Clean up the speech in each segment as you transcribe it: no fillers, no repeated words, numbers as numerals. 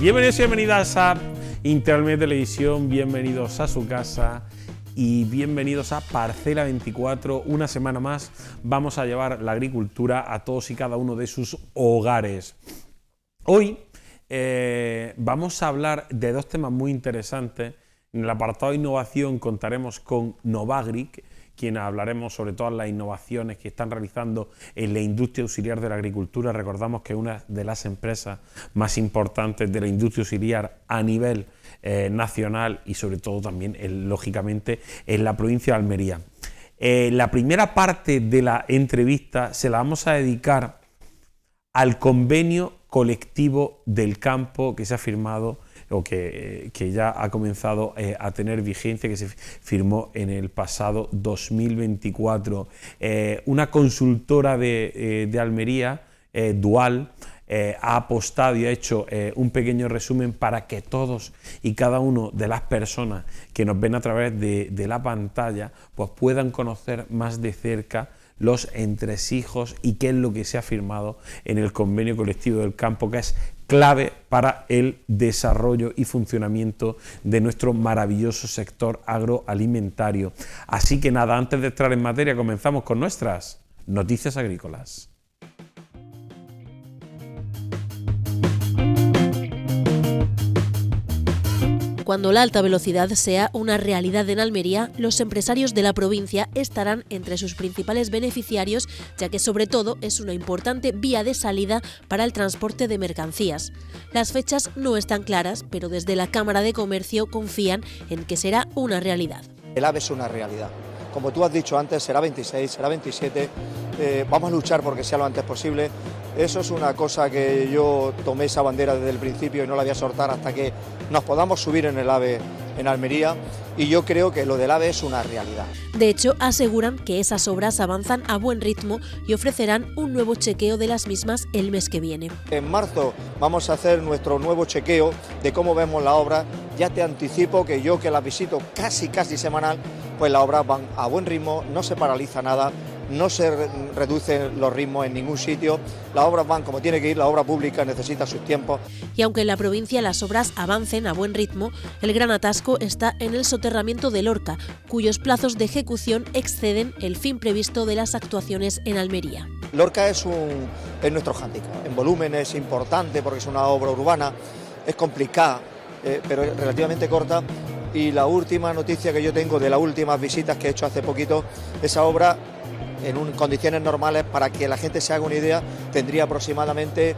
Bienvenidos y bienvenidas a Internet Televisión, bienvenidos a su casa y bienvenidos a Parcela 24. Una semana más vamos a llevar la agricultura a todos y cada uno de sus hogares. Hoy vamos a hablar de dos temas muy interesantes. En el apartado de innovación contaremos con Novagric, quien hablaremos sobre todas las innovaciones que están realizando en la industria auxiliar de la agricultura. Recordamos que es una de las empresas más importantes de la industria auxiliar a nivel nacional y sobre todo también, lógicamente, en la provincia de Almería. La primera parte de la entrevista se la vamos a dedicar al convenio colectivo del campo que se ha firmado o que ya ha comenzado a tener vigencia, que se firmó en el pasado 2024. Una consultora de Almería, Dual, ha apostado y ha hecho un pequeño resumen para que todos y cada uno de las personas que nos ven a través de la pantalla pues puedan conocer más de cerca los entresijos y qué es lo que se ha firmado en el convenio colectivo del campo, que es clave para el desarrollo y funcionamiento de nuestro maravilloso sector agroalimentario. Así que nada, antes de entrar en materia, comenzamos con nuestras noticias agrícolas. Cuando la alta velocidad sea una realidad en Almería, los empresarios de la provincia estarán entre sus principales beneficiarios, ya que sobre todo es una importante vía de salida para el transporte de mercancías. Las fechas no están claras, pero desde la Cámara de Comercio confían en que será una realidad. El AVE es una realidad. Como tú has dicho antes, será 26, será 27, vamos a luchar porque sea lo antes posible. Eso es una cosa que yo tomé esa bandera desde el principio y no la voy a soltar hasta que nos podamos subir en el AVE en Almería, y yo creo que lo del AVE es una realidad. De hecho, aseguran que esas obras avanzan a buen ritmo y ofrecerán un nuevo chequeo de las mismas el mes que viene. En marzo vamos a hacer nuestro nuevo chequeo de cómo vemos la obra. Ya te anticipo que yo, que la visito casi semanal, pues las obras van a buen ritmo, no se paraliza nada, no se reducen los ritmos en ningún sitio, las obras van como tiene que ir, la obra pública necesita sus tiempos. Y aunque en la provincia las obras avancen a buen ritmo, el gran atasco está en el soterramiento de Lorca, cuyos plazos de ejecución exceden el fin previsto de las actuaciones en Almería. Lorca es nuestro hándicap, en volumen es importante porque es una obra urbana, es complicada, pero relativamente corta. Y la última noticia que yo tengo de las últimas visitas que he hecho hace poquito, esa obra en condiciones normales, para que la gente se haga una idea, tendría aproximadamente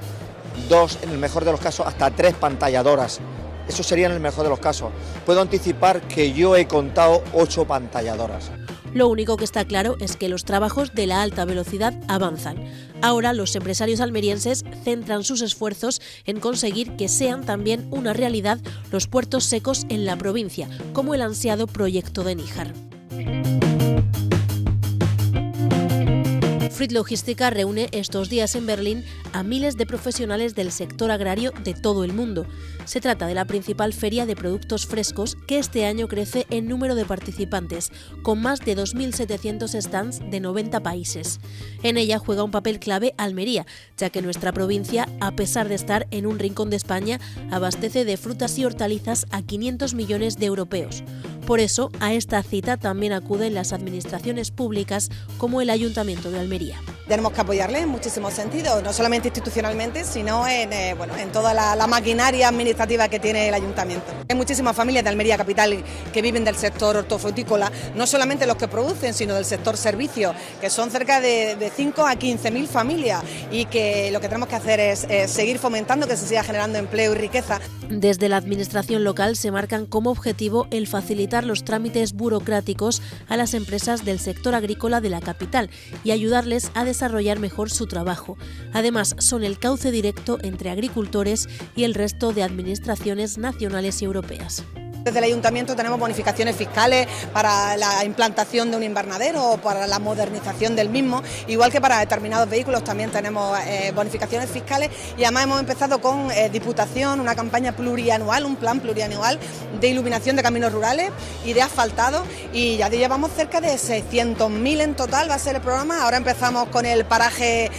2, en el mejor de los casos, hasta 3 pantalladoras. Eso sería en el mejor de los casos. Puedo anticipar que yo he contado 8 pantalladoras. Lo único que está claro es que los trabajos de la alta velocidad avanzan. Ahora los empresarios almerienses centran sus esfuerzos en conseguir que sean también una realidad los puertos secos en la provincia, como el ansiado proyecto de Níjar. Fried Logística reúne estos días en Berlín a miles de profesionales del sector agrario de todo el mundo. Se trata de la principal feria de productos frescos que este año crece en número de participantes, con más de 2.700 stands de 90 países. En ella juega un papel clave Almería, ya que nuestra provincia, a pesar de estar en un rincón de España, abastece de frutas y hortalizas a 500 millones de europeos. Por eso, a esta cita también acuden las administraciones públicas como el Ayuntamiento de Almería. Tenemos que apoyarle en muchísimos sentidos, no solamente institucionalmente, sino en toda la maquinaria administrativa que tiene el Ayuntamiento. Hay muchísimas familias de Almería capital que viven del sector hortofrutícola, no solamente los que producen, sino del sector servicios, que son cerca de 5 a 15.000 familias, y que lo que tenemos que hacer es seguir fomentando que se siga generando empleo y riqueza. Desde la administración local se marcan como objetivo el facilitar los trámites burocráticos a las empresas del sector agrícola de la capital y ayudarles a desarrollar mejor su trabajo. Además, son el cauce directo entre agricultores y el resto de administraciones nacionales y europeas. Desde el Ayuntamiento tenemos bonificaciones fiscales para la implantación de un invernadero o para la modernización del mismo, igual que para determinados vehículos también tenemos bonificaciones fiscales, y además hemos empezado con Diputación una campaña plurianual, un plan plurianual de iluminación de caminos rurales y de asfaltado, y ya llevamos cerca de 600.000 en total va a ser el programa. Ahora empezamos con el paraje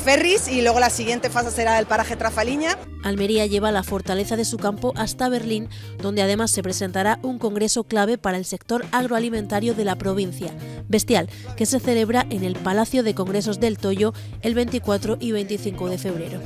Ferris y luego la siguiente fase será el paraje Trafaliña. Almería lleva la fortaleza de su campo hasta Berlín, donde además se presentará un congreso clave para el sector agroalimentario de la provincia, Bestial, que se celebra en el Palacio de Congresos del Toyo el 24 y 25 de febrero.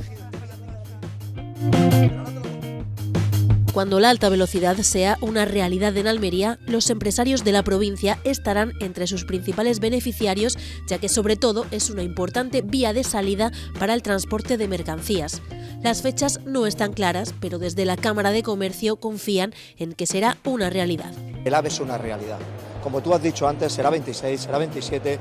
Cuando la alta velocidad sea una realidad en Almería, los empresarios de la provincia estarán entre sus principales beneficiarios, ya que sobre todo es una importante vía de salida para el transporte de mercancías. Las fechas no están claras, pero desde la Cámara de Comercio confían en que será una realidad. El AVE es una realidad. Como tú has dicho antes, será 26, será 27,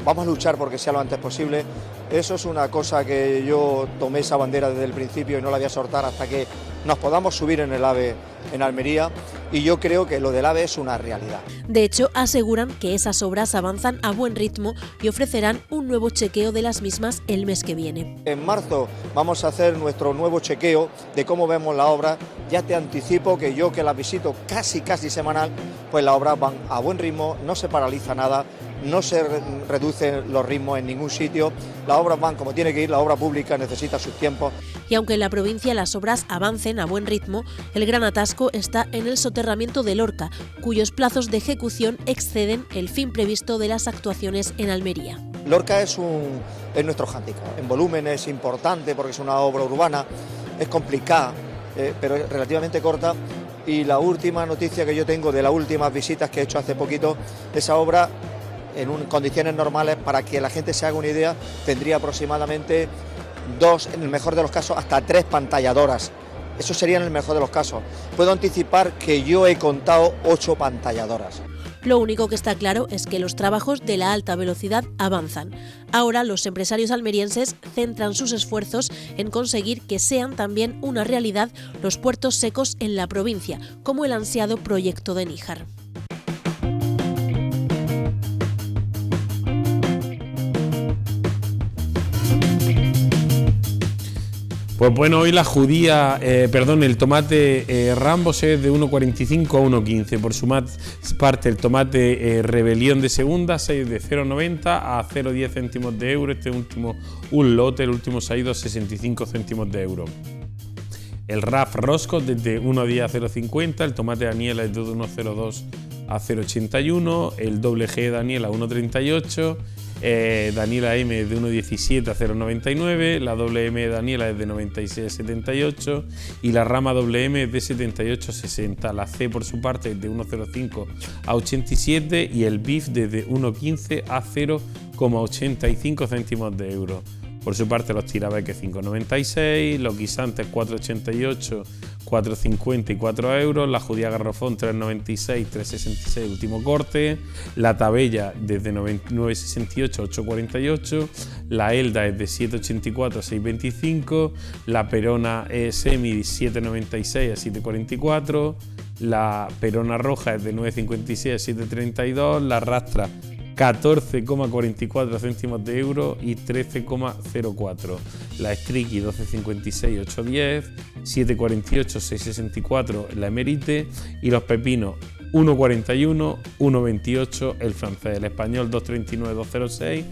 vamos a luchar porque sea lo antes posible. Eso es una cosa que yo tomé esa bandera desde el principio y no la voy a soltar hasta que nos podamos subir en el AVE en Almería, y yo creo que lo del AVE es una realidad. De hecho, aseguran que esas obras avanzan a buen ritmo y ofrecerán un nuevo chequeo de las mismas el mes que viene. En marzo vamos a hacer nuestro nuevo chequeo de cómo vemos la obra. Ya te anticipo que yo, que las visito casi semanal, pues las obras van a buen ritmo, no se paraliza nada, no se reducen los ritmos en ningún sitio, las obras van como tiene que ir, la obra pública necesita sus tiempos. Y aunque en la provincia las obras avancen a buen ritmo, el gran atasco está en el soterramiento de Lorca, cuyos plazos de ejecución exceden el fin previsto de las actuaciones en Almería. Lorca es nuestro hándicap. En volumen es importante porque es una obra urbana, es complicada, pero es relativamente corta. Y la última noticia que yo tengo de las últimas visitas que he hecho hace poquito, esa obra en condiciones normales, para que la gente se haga una idea, tendría aproximadamente 2, en el mejor de los casos, hasta 3 pantalladoras. Eso sería en el mejor de los casos. Puedo anticipar que yo he contado 8 pantalladoras. Lo único que está claro es que los trabajos de la alta velocidad avanzan. Ahora los empresarios almerienses centran sus esfuerzos en conseguir que sean también una realidad los puertos secos en la provincia, como el ansiado proyecto de Níjar. Pues bueno, hoy la judía, el tomate Rambos es de 1,45 a 1,15. Por su parte, el tomate Rebelión de segunda, 6 de 0,90 a 0,10 céntimos de euro. Este último, un lote, el último se ha ido a 65 céntimos de euro. El RAF Rosco desde 1,10 a 0,50. El tomate Daniela es de 1,02 a 0,81. El doble G Daniela 1,38. Daniela M de 1,17 a 0,99, la WM Daniela es de 96 a 78 y la rama WM es de 78 a 60. La C por su parte es de 1,05 a 87 y el BIF desde 1,15 a 0,85 céntimos de euro. Por su parte los tirabeques 5,96, los guisantes 4,88, 4,50 y 4 euros, la judía garrofón 3,96, 3,66 último corte, la tabella desde 9,68 a 8,48, la elda es de 7,84 a 6,25, la perona semi 7,96 a 7,44, la perona roja es de 9,56 a 7,32, la rastra 14,44 céntimos de euro y 13,04. La Striki 12,56, 8,10, 7,48, 6,64 la Emerite y los pepinos 1,41, 1,28 el francés, el español 2,39, 2,06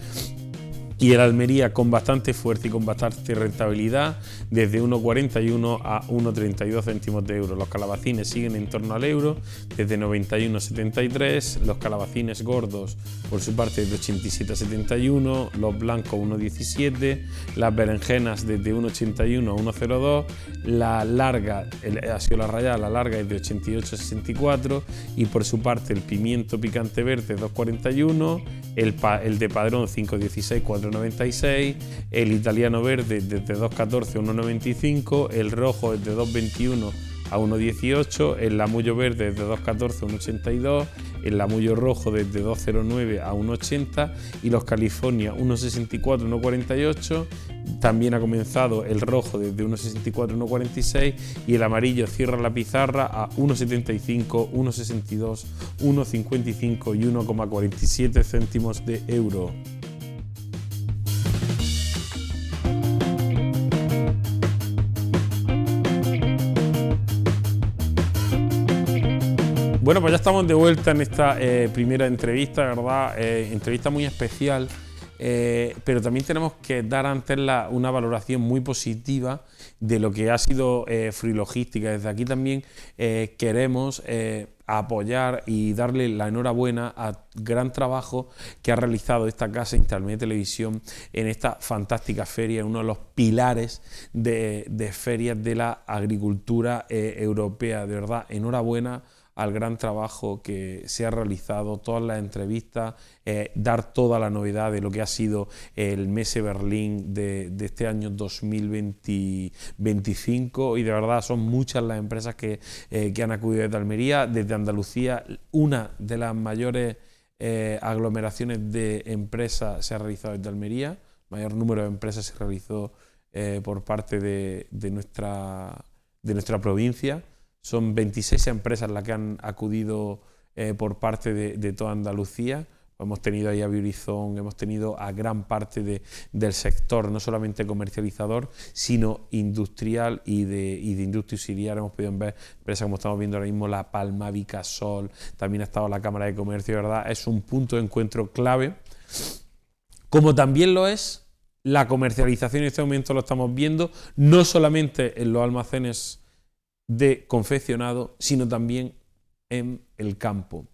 y el Almería con bastante fuerza y con bastante rentabilidad desde 1,41 a 1,32 céntimos de euro. Los calabacines siguen en torno al euro desde 91,73, los calabacines gordos por su parte desde 87,71, los blancos 1,17, las berenjenas desde 1,81 a 1,02, la larga, ha sido la rayada, la larga es de 88,64 y por su parte el pimiento picante verde 2,41, el de padrón 5,16, 4,96, el italiano verde desde 2,14 a 1,95, el rojo desde 2,21 a 1,18, el lamullo verde desde 2,14 a 1,82, el lamullo rojo desde 2,09 a 1,80 y los California 1,64 a 1,48. También ha comenzado el rojo desde 1,64 a 1,46 y el amarillo cierra la pizarra a 1,75, 1,62, 1,55 y 1,47 céntimos de euro. Bueno, pues ya estamos de vuelta en esta primera entrevista, ¿verdad? Entrevista muy especial pero también tenemos que dar antes una valoración muy positiva de lo que ha sido Free Logística. Desde aquí también queremos apoyar y darle la enhorabuena al gran trabajo que ha realizado esta casa Intermedia Televisión en esta fantástica feria, uno de los pilares de ferias de la agricultura europea. De verdad, enhorabuena al gran trabajo que se ha realizado, todas las entrevistas, dar toda la novedad de lo que ha sido el Messe Berlín de este año 2025, y de verdad son muchas las empresas que han acudido desde Almería, desde Andalucía. Una de las mayores aglomeraciones de empresas se ha realizado desde Almería, mayor número de empresas se realizó por parte de nuestra provincia. Son 26 empresas las que han acudido por parte de toda Andalucía. Hemos tenido ahí a Biorizón, hemos tenido a gran parte del sector, no solamente comercializador, sino industrial y de industria auxiliar. Hemos podido ver empresas como estamos viendo ahora mismo, La Palma, Vicasol, también ha estado la Cámara de Comercio, ¿verdad? Es un punto de encuentro clave, como también lo es la comercialización. En este momento lo estamos viendo, no solamente en los almacenes de confeccionado, sino también en el campo.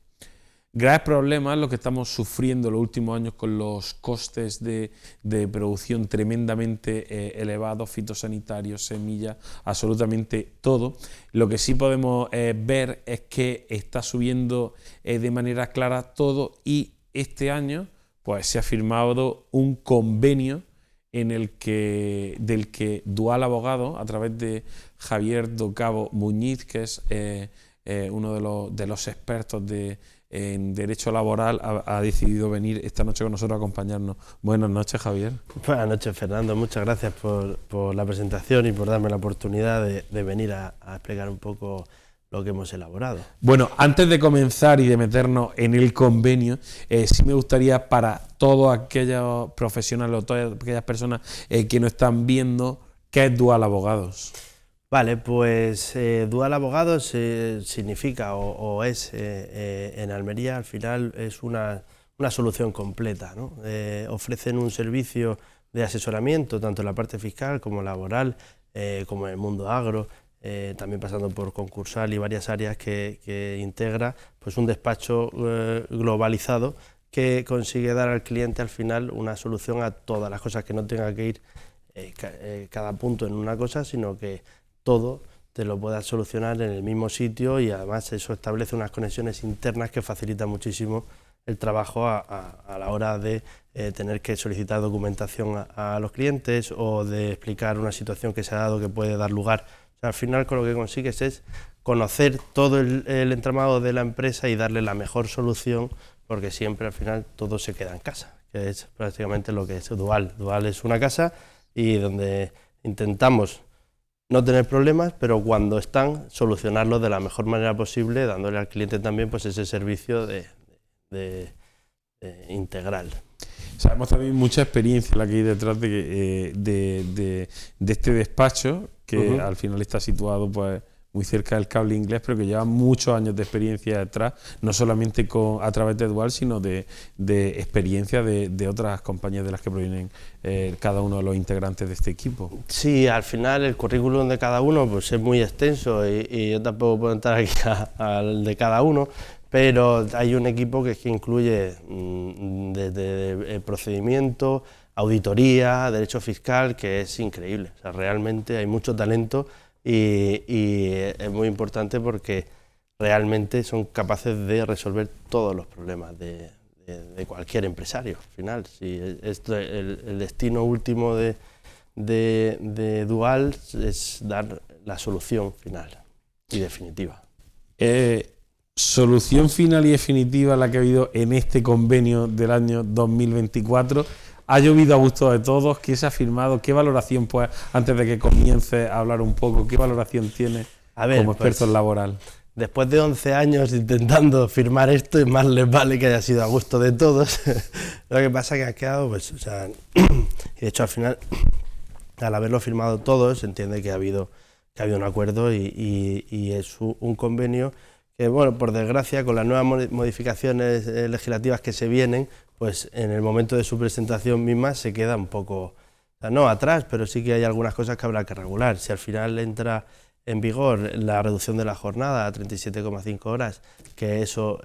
Graves problemas los que estamos sufriendo los últimos años con los costes de producción tremendamente elevados, fitosanitarios, semillas, absolutamente todo. Lo que sí podemos ver es que está subiendo de manera clara todo, y este año pues se ha firmado un convenio del que Dual Abogado, a través de Javier Docabo Muñiz, que es uno de los expertos en derecho laboral, ha decidido venir esta noche con nosotros a acompañarnos. Buenas noches, Javier. Buenas noches, Fernando. Muchas gracias por la presentación y por darme la oportunidad de venir a explicar un poco lo que hemos elaborado. Bueno, antes de comenzar y de meternos en el convenio, sí me gustaría, para todos aquellos profesionales o todas aquellas personas que nos están viendo, ¿qué es Dual Abogados? Vale, pues Dual Abogados significa o es en Almería, al final es una solución completa, ¿no? Ofrecen un servicio de asesoramiento tanto en la parte fiscal como laboral, como en el mundo agro, también pasando por concursal y varias áreas que integra pues un despacho globalizado que consigue dar al cliente al final una solución a todas las cosas, que no tenga que ir cada punto en una cosa, sino que todo te lo puedas solucionar en el mismo sitio, y además eso establece unas conexiones internas que facilitan muchísimo el trabajo a la hora de tener que solicitar documentación a los clientes o de explicar una situación que se ha dado que puede dar lugar. O sea, al final con lo que consigues es conocer todo el entramado de la empresa y darle la mejor solución, porque siempre al final todo se queda en casa, que es prácticamente lo que es Dual. Dual es una casa y donde intentamos no tener problemas, pero cuando están, solucionarlos de la mejor manera posible, dándole al cliente también pues ese servicio de integral. Sabemos también mucha experiencia la que hay detrás de este despacho, que al final está situado pues muy cerca del cable inglés, pero que lleva muchos años de experiencia detrás, no solamente a través de Dual, sino de experiencia de otras compañías de las que provienen cada uno de los integrantes de este equipo. Sí, al final el currículum de cada uno pues es muy extenso y yo tampoco puedo entrar aquí al de cada uno, pero hay un equipo que incluye desde procedimiento, auditoría, derecho fiscal, que es increíble. O sea, realmente hay mucho talento y es muy importante porque realmente son capaces de resolver todos los problemas de cualquier empresario. Al final, si el destino último de Dual es dar la solución final y definitiva. Solución final y definitiva la que ha habido en este convenio del año 2024. ¿Ha llovido a gusto de todos? ¿Qué se ha firmado? ¿Qué valoración, pues, antes de que comience a hablar un poco, qué valoración tiene como experto en laboral? Después de 11 años intentando firmar esto, y más les vale que haya sido a gusto de todos. Lo que pasa es que ha quedado, pues, o sea, y de hecho al final, al haberlo firmado todos, se entiende que ha habido un acuerdo y es un convenio que, bueno, por desgracia, con las nuevas modificaciones legislativas que se vienen, pues en el momento de su presentación misma se queda un poco, o sea, no atrás, pero sí que hay algunas cosas que habrá que regular. Si al final entra en vigor la reducción de la jornada a 37,5 horas, que eso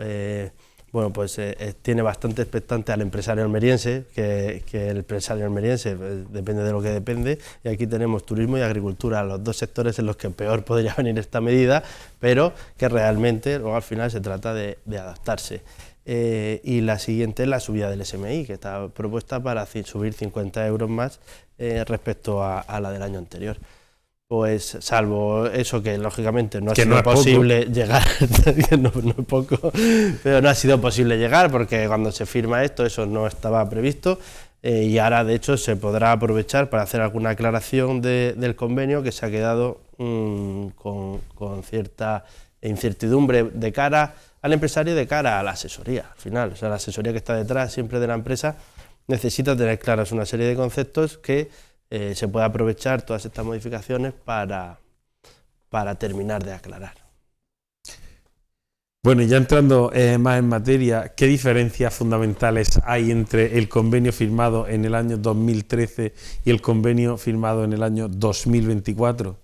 bueno, pues tiene bastante expectante al empresario almeriense, que el empresario almeriense depende de lo que depende, y aquí tenemos turismo y agricultura, los dos sectores en los que peor podría venir esta medida, pero que realmente luego al final se trata de adaptarse. Y la siguiente es la subida del SMI, que está propuesta para subir 50 euros más respecto a la del año anterior. Pues salvo eso, que lógicamente no ha sido posible llegar, que no es poco, pero no ha sido posible llegar porque cuando se firma esto eso no estaba previsto, y ahora de hecho se podrá aprovechar para hacer alguna aclaración del convenio que se ha quedado con cierta incertidumbre de cara al empresario y de cara a la asesoría. Al final, o sea, la asesoría que está detrás siempre de la empresa necesita tener claras una serie de conceptos que se puede aprovechar todas estas modificaciones para terminar de aclarar. Bueno, y ya entrando más en materia, ¿qué diferencias fundamentales hay entre el convenio firmado en el año 2013 y el convenio firmado en el año 2024?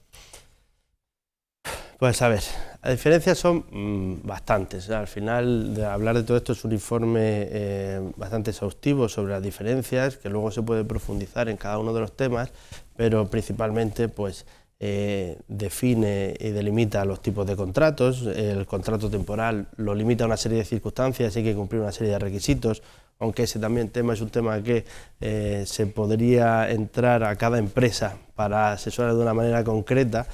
Pues a ver, las diferencias son bastantes. Al final, de hablar de todo esto es un informe bastante exhaustivo sobre las diferencias, que luego se puede profundizar en cada uno de los temas, pero principalmente pues define y delimita los tipos de contratos. El contrato temporal lo limita a una serie de circunstancias y hay que cumplir una serie de requisitos, aunque ese también tema es un tema que se podría entrar a cada empresa para asesorar de una manera concreta.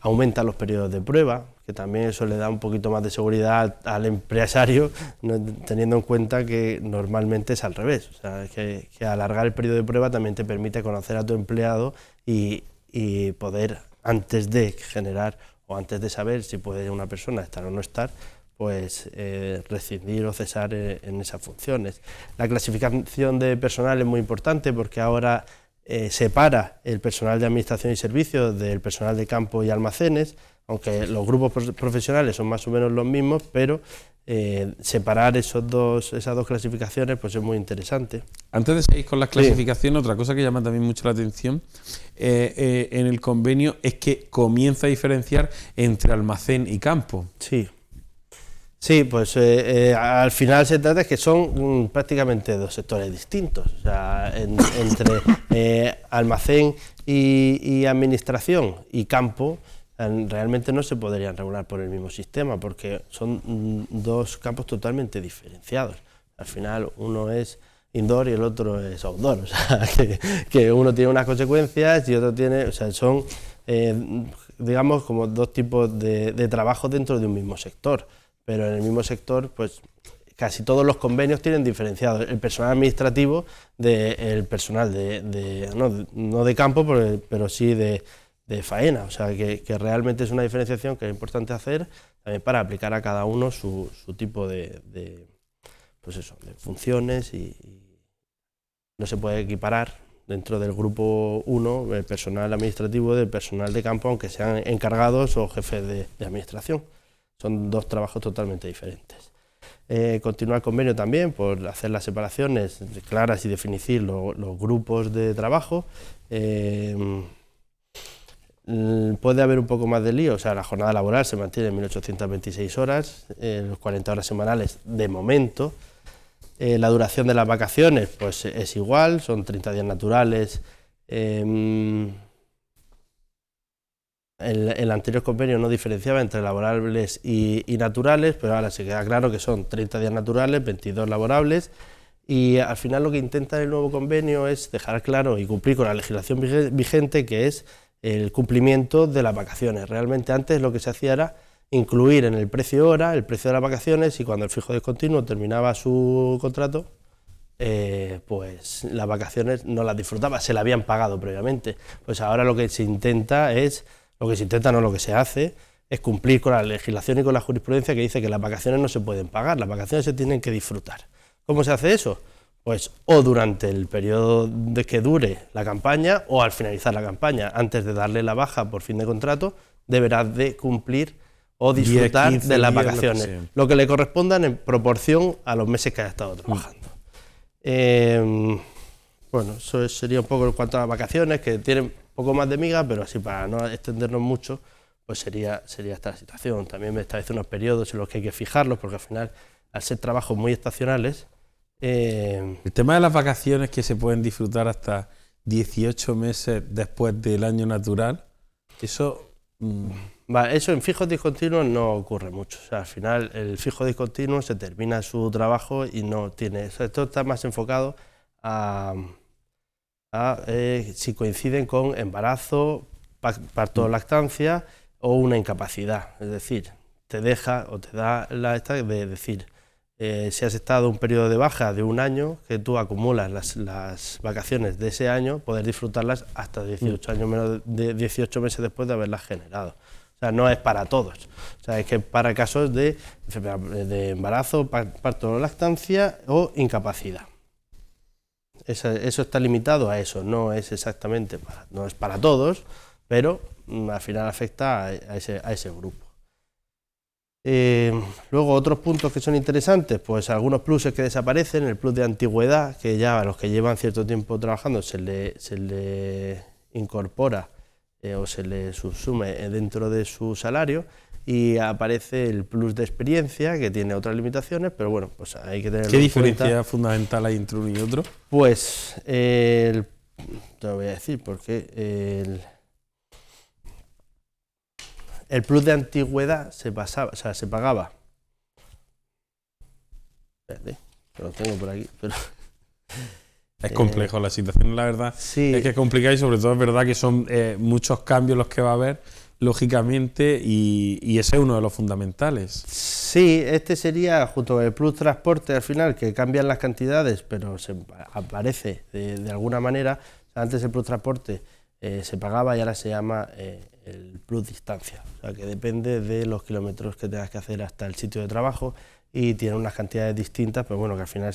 Aumenta los periodos de prueba, que también eso le da un poquito más de seguridad al empresario, teniendo en cuenta que normalmente es al revés, o sea, que alargar el periodo de prueba también te permite conocer a tu empleado y poder, antes de generar o antes de saber si puede una persona estar o no estar, pues rescindir o cesar en esas funciones. La clasificación de personal es muy importante porque ahora separa el personal de administración y servicios del personal de campo y almacenes, aunque los grupos profesionales son más o menos los mismos, pero separar esas dos clasificaciones pues es muy interesante. Antes de seguir con las clasificaciones, otra cosa que llama también mucho la atención en el convenio es que comienza a diferenciar entre almacén y campo. Sí, pues al final se trata de que son prácticamente dos sectores distintos, o sea, entre almacén y administración y campo realmente no se podrían regular por el mismo sistema porque son dos campos totalmente diferenciados. Al final uno es indoor y el otro es outdoor, o sea, que uno tiene unas consecuencias y otro tiene, o sea, son digamos como dos tipos de trabajo dentro de un mismo sector. Pero en el mismo sector, pues casi todos los convenios tienen diferenciado el personal administrativo del personal no de campo, pero sí de faena. O sea, que realmente es una diferenciación que es importante hacer también para aplicar a cada uno su tipo de funciones y no se puede equiparar dentro del grupo 1 el personal administrativo del personal de campo, aunque sean encargados o jefes de administración. Son dos trabajos totalmente diferentes. Continúa el convenio también por hacer las separaciones claras y definir los grupos de trabajo. Puede haber un poco más de lío, o sea, la jornada laboral se mantiene en 1.826 horas, los 40 horas semanales de momento. La duración de las vacaciones pues es igual, son 30 días naturales. El anterior convenio no diferenciaba entre laborables y naturales, pero ahora se queda claro que son 30 días naturales, 22 laborables, y al final lo que intenta el nuevo convenio es dejar claro y cumplir con la legislación vigente, que es el cumplimiento de las vacaciones. Realmente antes lo que se hacía era incluir en el precio hora el precio de las vacaciones, y cuando el fijo discontinuo terminaba su contrato, pues las vacaciones no las disfrutaba, se las habían pagado previamente. Pues ahora lo que se intenta es... Lo que se hace es cumplir con la legislación y con la jurisprudencia que dice que las vacaciones no se pueden pagar, las vacaciones se tienen que disfrutar. ¿Cómo se hace eso? Pues o durante el periodo de que dure la campaña o al finalizar la campaña. Antes de darle la baja por fin de contrato, deberás de cumplir o disfrutar 10, 15 de las días, vacaciones, lo que sea. lo que le correspondan en proporción a los meses que haya estado trabajando. Bueno, eso sería un poco en cuanto a las vacaciones, que tienen un poco más de miga, pero así para no extendernos mucho, pues sería esta la situación. También me establece unos periodos en los que hay que fijarlos, porque al final, al ser trabajos muy estacionales... El tema de las vacaciones, que se pueden disfrutar hasta 18 meses después del año natural, eso... Eso en fijos discontinuos no ocurre mucho. O sea, al final el fijo discontinuo se termina su trabajo y no tiene... O sea, esto está más enfocado a si coinciden con embarazo, parto o lactancia o una incapacidad. Es decir, te deja o te da la esta de decir, si has estado un periodo de baja de un año, que tú acumulas las vacaciones de ese año, poder disfrutarlas hasta 18 años menos de 18 meses después de haberlas generado. O sea, no es para todos. O sea, es que para casos de embarazo, parto o lactancia o incapacidad. Eso está limitado a eso, no es exactamente no es para todos, pero al final afecta a ese grupo. Luego otros puntos que son interesantes, pues algunos pluses que desaparecen, el plus de antigüedad, que ya a los que llevan cierto tiempo trabajando se le incorpora o se le subsume dentro de su salario, y aparece el plus de experiencia, que tiene otras limitaciones, pero bueno, pues hay que tenerlo en cuenta. ¿Qué diferencia fundamental hay entre uno y otro? Pues, te lo voy a decir, porque el plus de antigüedad se pagaba. Espérate, que lo tengo por aquí, pero... Es complejo la situación, la verdad. Sí. Es que es complicado y sobre todo es verdad que son muchos cambios los que va a haber, lógicamente, y ese es uno de los fundamentales. Sí, este sería, junto con el plus transporte al final, que cambian las cantidades, pero aparece de alguna manera. O sea, antes el plus transporte se pagaba y ahora se llama el plus distancia. O sea, que depende de los kilómetros que tengas que hacer hasta el sitio de trabajo y tiene unas cantidades distintas, pero bueno, que al final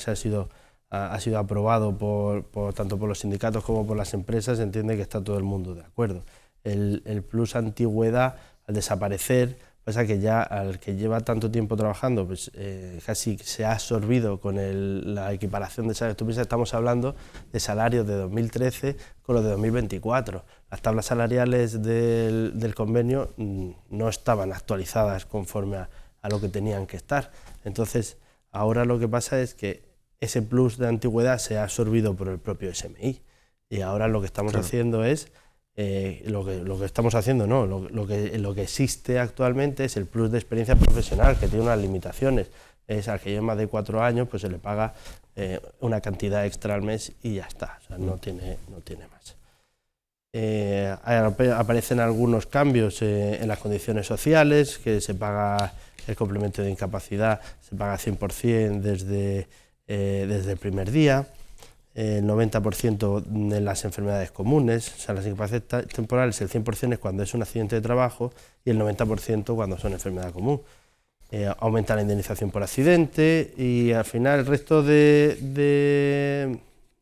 ha sido aprobado tanto por los sindicatos como por las empresas, se entiende que está todo el mundo de acuerdo. El plus antigüedad, al desaparecer, pasa que ya al que lleva tanto tiempo trabajando, pues casi se ha absorbido con la equiparación de salarios. Tú piensas, estamos hablando de salarios de 2013 con los de 2024. Las tablas salariales del convenio no estaban actualizadas conforme a lo que tenían que estar. Entonces, ahora lo que pasa es que ese plus de antigüedad se ha absorbido por el propio SMI, y ahora lo que estamos haciendo es, lo que estamos haciendo no, lo que existe actualmente es el plus de experiencia profesional, que tiene unas limitaciones. Es al que lleva más de 4 años, pues se le paga una cantidad extra al mes y ya está, o sea, no tiene más. Aparecen algunos cambios en las condiciones sociales, que se paga el complemento de incapacidad, se paga 100% desde el primer día, el 90% en las enfermedades comunes, o sea, las incapacidades temporales, el 100% es cuando es un accidente de trabajo y el 90% cuando son enfermedad común. Aumenta la indemnización por accidente y al final el resto de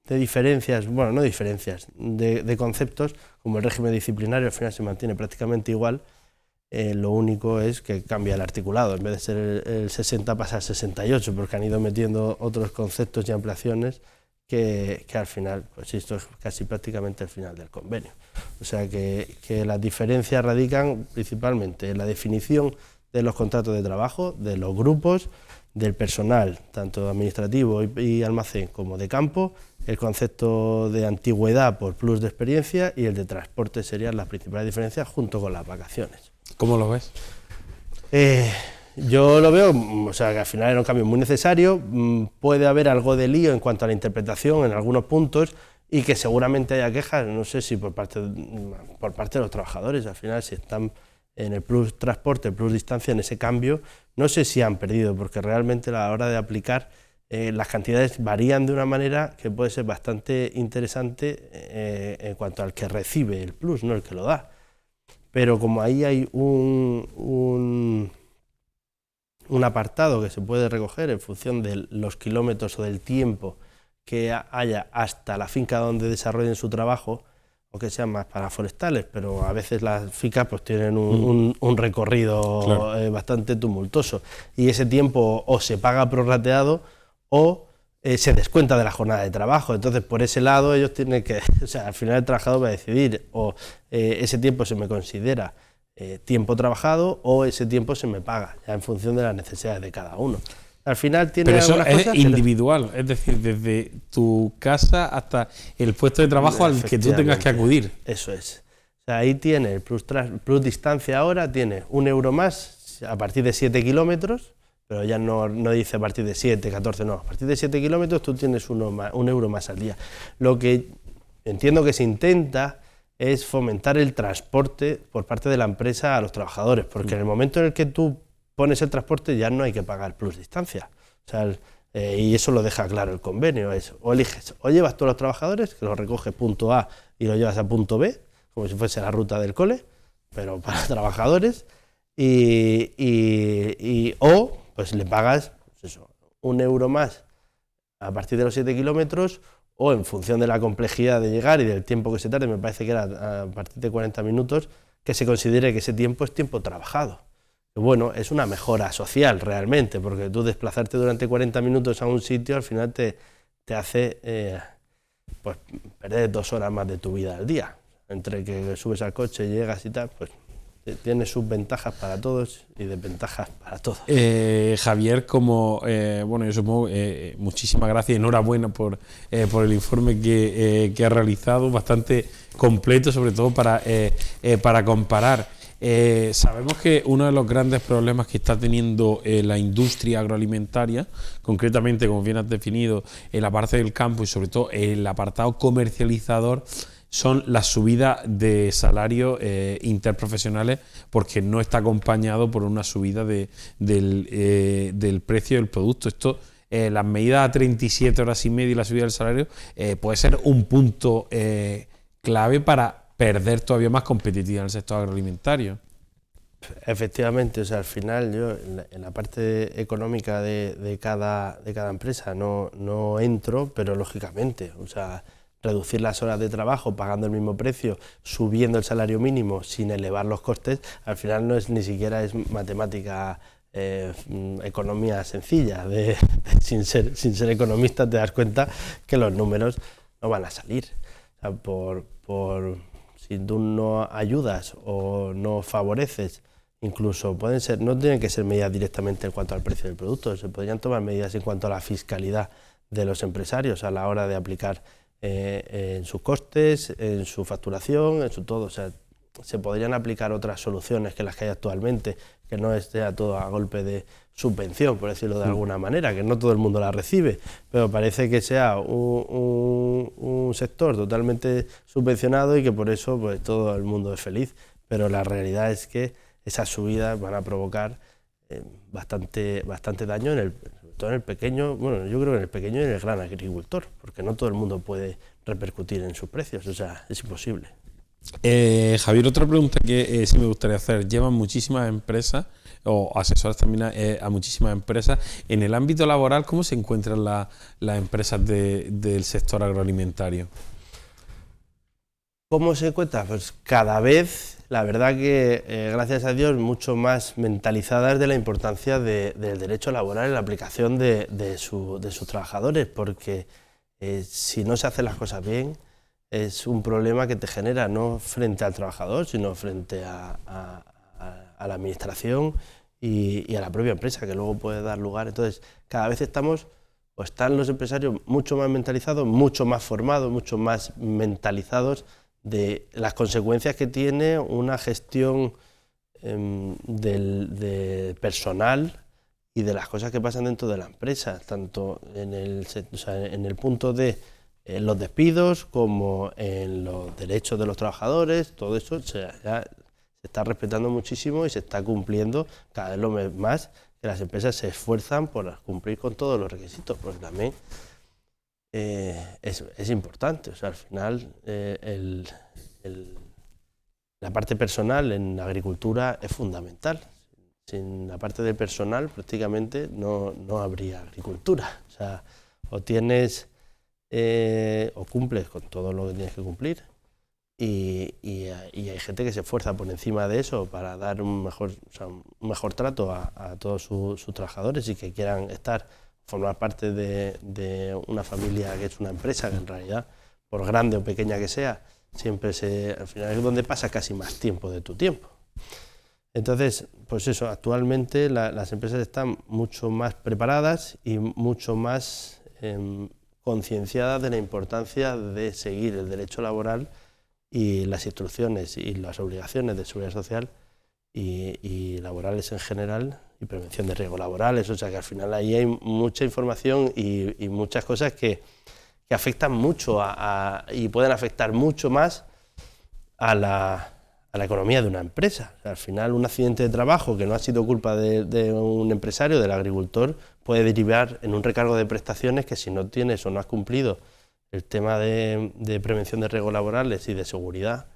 diferencias, bueno, no diferencias, de conceptos, como el régimen disciplinario al final se mantiene prácticamente igual. Lo único es que cambia el articulado, en vez de ser el 60 pasa al 68, porque han ido metiendo otros conceptos y ampliaciones que al final, pues esto es casi prácticamente el final del convenio. O sea que las diferencias radican principalmente en la definición de los contratos de trabajo, de los grupos, del personal, tanto administrativo y almacén como de campo, el concepto de antigüedad por plus de experiencia y el de transporte serían las principales diferencias junto con las vacaciones. ¿Cómo lo ves? Yo lo veo, o sea, que al final era un cambio muy necesario. Puede haber algo de lío en cuanto a la interpretación en algunos puntos y que seguramente haya quejas, no sé si por parte de los trabajadores. Al final, si están en el plus transporte, el plus distancia, en ese cambio, no sé si han perdido, porque realmente a la hora de aplicar las cantidades varían de una manera que puede ser bastante interesante en cuanto al que recibe el plus, no el que lo da. Pero como ahí hay un apartado que se puede recoger en función de los kilómetros o del tiempo que haya hasta la finca donde desarrollen su trabajo, o que sean más para forestales, pero a veces las ficas pues tienen un recorrido claro, bastante tumultuoso, y ese tiempo o se paga prorrateado o se descuenta de la jornada de trabajo. Entonces por ese lado ellos tienen que, o sea, al final el trabajador va a decidir o ese tiempo se me considera tiempo trabajado o ese tiempo se me paga, ya en función de las necesidades de cada uno. Al final tiene pero eso algunas es cosas individual, es decir, desde tu casa hasta el puesto de trabajo al que tú tengas que acudir. Eso es. O sea, ahí tiene el plus distancia, ahora tiene 1 euro más a partir de 7 kilómetros, pero ya no dice a partir de 7, 14, no. A partir de 7 kilómetros tú tienes 1 euro más al día. Lo que entiendo que se intenta es fomentar el transporte por parte de la empresa a los trabajadores, porque en el momento en el que tú pones el transporte ya no hay que pagar plus distancia. O sea, y eso lo deja claro el convenio, es o eliges, o llevas tú a los trabajadores, que los recoges punto A y lo llevas a punto B, como si fuese la ruta del cole, pero para trabajadores, o pues le pagas pues eso, 1 euro más a partir de los 7 kilómetros, o en función de la complejidad de llegar y del tiempo que se tarde, me parece que era a partir de 40 minutos, que se considere que ese tiempo es tiempo trabajado. Bueno, es una mejora social realmente, porque tú desplazarte durante 40 minutos a un sitio al final te hace pues perder 2 horas más de tu vida al día. Entre que subes al coche, llegas y tal, pues tiene sus ventajas para todos y desventajas para todos. Javier, bueno, yo supongo, muchísimas gracias y enhorabuena por el informe que ha realizado, bastante completo, sobre todo para comparar. Sabemos que uno de los grandes problemas que está teniendo la industria agroalimentaria, concretamente, como bien has definido, en la parte del campo y sobre todo el apartado comercializador, son las subidas de salarios interprofesionales, porque no está acompañado por una subida del precio del producto. Esto, las medidas a 37 horas y media y la subida del salario puede ser un punto clave para perder todavía más competitividad en el sector agroalimentario. Efectivamente, o sea, al final yo en la parte económica de cada empresa no entro, pero lógicamente, o sea, reducir las horas de trabajo pagando el mismo precio, subiendo el salario mínimo sin elevar los costes, al final no es ni siquiera es matemática, economía sencilla. Sin ser economista te das cuenta que los números no van a salir. O sea, si tú no ayudas o no favoreces, incluso pueden ser, no tienen que ser medidas directamente en cuanto al precio del producto, se podrían tomar medidas en cuanto a la fiscalidad de los empresarios a la hora de aplicar en sus costes, en su facturación, en su todo. O sea, se podrían aplicar otras soluciones que las que hay actualmente, que no esté todo a golpe de subvención, por decirlo de alguna manera, que no todo el mundo la recibe, pero parece que sea un sector totalmente subvencionado y que por eso pues todo el mundo es feliz, pero la realidad es que esas subidas van a provocar bastante daño sobre todo en el pequeño, bueno, yo creo que en el pequeño y en el gran agricultor, porque no todo el mundo puede repercutir en sus precios, o sea, es imposible. Javier, otra pregunta que sí me gustaría hacer. Llevan muchísimas empresas o asesoras también a muchísimas empresas. En el ámbito laboral, ¿cómo se encuentran las empresas del sector agroalimentario? ¿Cómo se encuentra? Pues cada vez, la verdad que, gracias a Dios, mucho más mentalizadas de la importancia del derecho laboral en la aplicación de sus trabajadores, porque si no se hacen las cosas bien, es un problema que te genera no frente al trabajador, sino frente a la administración y a la propia empresa, que luego puede dar lugar. Entonces, cada vez están los empresarios mucho más mentalizados, mucho más formados, mucho más mentalizados de las consecuencias que tiene una gestión del personal y de las cosas que pasan dentro de la empresa, tanto en el punto de los despidos como en los derechos de los trabajadores. Todo eso ya se está respetando muchísimo y se está cumpliendo cada vez lo más, que las empresas se esfuerzan por cumplir con todos los requisitos, porque también es importante. O sea, al final la parte personal en la agricultura es fundamental. Sin la parte del personal prácticamente no habría agricultura. O sea, o cumples con todo lo que tienes que cumplir, y hay gente que se esfuerza por encima de eso para dar un mejor trato a todos sus trabajadores y que quieran formar parte de una familia que es una empresa, que en realidad, por grande o pequeña que sea, al final es donde pasas casi más tiempo de tu tiempo. Entonces, pues eso, actualmente las empresas están mucho más preparadas y mucho más concienciadas de la importancia de seguir el derecho laboral y las instrucciones y las obligaciones de seguridad social y laborales en general, y prevención de riesgos laborales. O sea que al final ahí hay mucha información y muchas cosas que afectan mucho y pueden afectar mucho más a la economía de una empresa. O sea, al final un accidente de trabajo que no ha sido culpa de un empresario, del agricultor, puede derivar en un recargo de prestaciones que, si no tienes o no has cumplido el tema de prevención de riesgos laborales y de seguridad,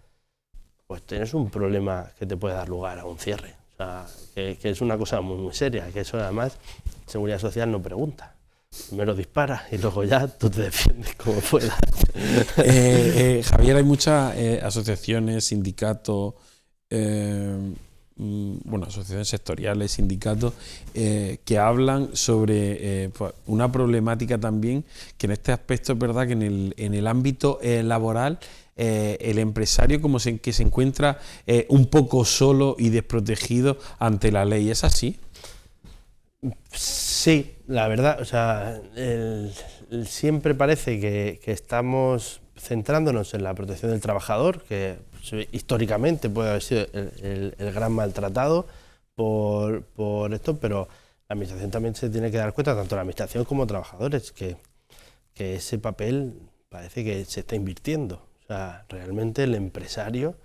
pues tienes un problema que te puede dar lugar a un cierre. O sea, que es una cosa muy, muy seria, que eso además Seguridad Social no pregunta. Primero dispara y luego ya tú te defiendes como puedas. Javier, hay muchas asociaciones, sindicatos, asociaciones sectoriales, sindicatos, que hablan sobre pues, una problemática también, que en este aspecto es verdad que en el ámbito laboral el empresario que se encuentra un poco solo y desprotegido ante la ley. ¿Es así? Sí, la verdad, o sea, siempre parece que estamos centrándonos en la protección del trabajador, que históricamente puede haber sido el gran maltratado por esto, pero la administración también se tiene que dar cuenta, tanto la administración como trabajadores, que ese papel parece que se está invirtiendo. O sea, realmente el empresario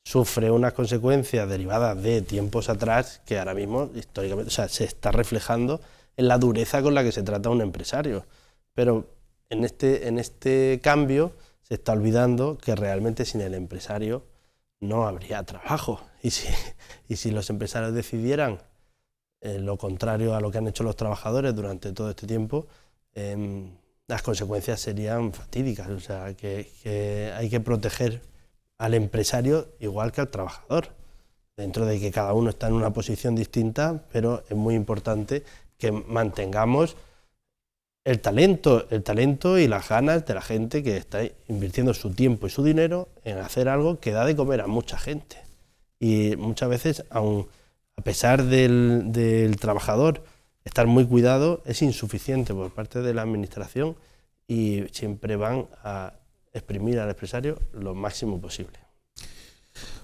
sufre unas consecuencias derivadas de tiempos atrás que ahora mismo, históricamente, o sea, se está reflejando en la dureza con la que se trata a un empresario. Pero en este cambio se está olvidando que realmente sin el empresario no habría trabajo. Y si los empresarios decidieran lo contrario a lo que han hecho los trabajadores durante todo este tiempo, las consecuencias serían fatídicas. O sea, que hay que proteger al empresario igual que al trabajador, dentro de que cada uno está en una posición distinta, pero es muy importante que mantengamos el talento y las ganas de la gente que está invirtiendo su tiempo y su dinero en hacer algo que da de comer a mucha gente. Y muchas veces, a pesar del trabajador estar muy cuidado, es insuficiente por parte de la administración y siempre van a exprimir al empresario lo máximo posible.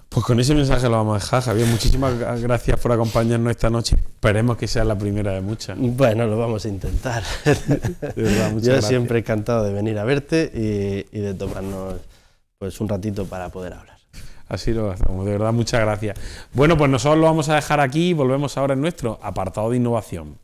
Pues con ese mensaje lo vamos a dejar, Javier. Muchísimas gracias por acompañarnos esta noche. Esperemos que sea la primera de muchas. Bueno, lo vamos a intentar. De verdad, muchas gracias. Siempre encantado de venir a verte y de tomarnos pues un ratito para poder hablar. Así lo hacemos, de verdad, muchas gracias. Bueno, pues nosotros lo vamos a dejar aquí y volvemos ahora en nuestro apartado de innovación.